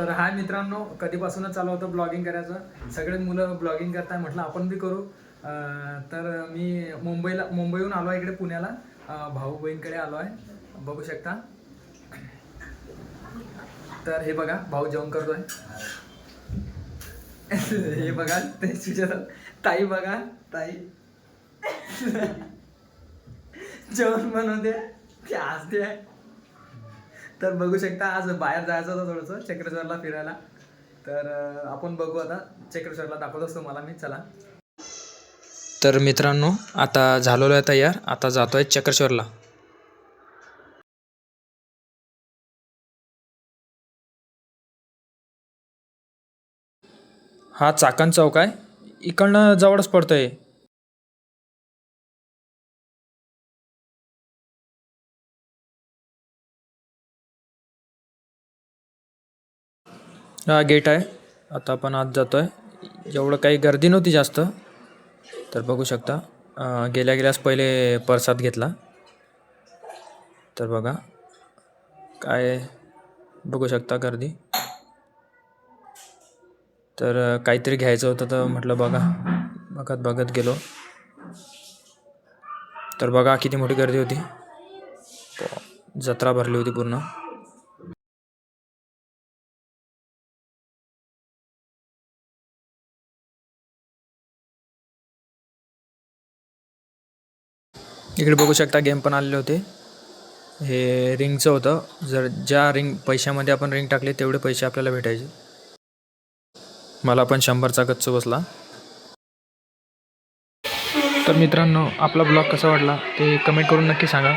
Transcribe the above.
तर हाय मित्रांनो, कधीपासूनच चालू होतं ब्लॉगिंग करायचं. सगळे मुलं ब्लॉगिंग करताय, म्हटलं आपण बी करू. तर मी मुंबईहून आलो आहे इकडे पुण्याला. भाऊ बहीणकडे आलो आहे, बघू शकता. तर हे बघा, भाऊ जेवण करतोय. हे बघा ते सुजाता ताई, बघा ताई जेवण बनवते, ते हसते आहे. तर बघू शकता, आज बाहेर जायचं होतं थोडंसं चक्रेश्वरला फिरायला. तर आपण बघू आता, चक्रेश्वरला दाखवतोच तुम्हाला मी. चला. तर मित्रांनो, आता झालेलो आहे तयार, आता जातोय चक्रेश्वरला. हा चाकण चौक आहे, इकडनं जवळच पडतोय. हा गेट आहे. आता आपण आत जातोय. एवढं काही गर्दी नव्हती जास्त. तर बघू शकता, गेल्या गेल्यास पहिले प्रसाद घेतला. तर बघा काय, बघू शकता गर्दी. तर काहीतरी घ्यायचं होतं, तर म्हटलं बघा, बघत बघत गेलो. तर बघा किती मोठी गर्दी होती, जत्रा भरली होती पूर्ण. इकडे बघू शकता गेम पण आलेले होते. हे रिंगचं होतं. जर ज्या पैशामध्ये आपण रिंग टाकले तेवढे पैसे आपल्याला भेटायचे. मला पण 100चा गच्च बसला. तर मित्रांनो, आपला ब्लॉग कसा वाटला ते कमेंट करून नक्की सांगा.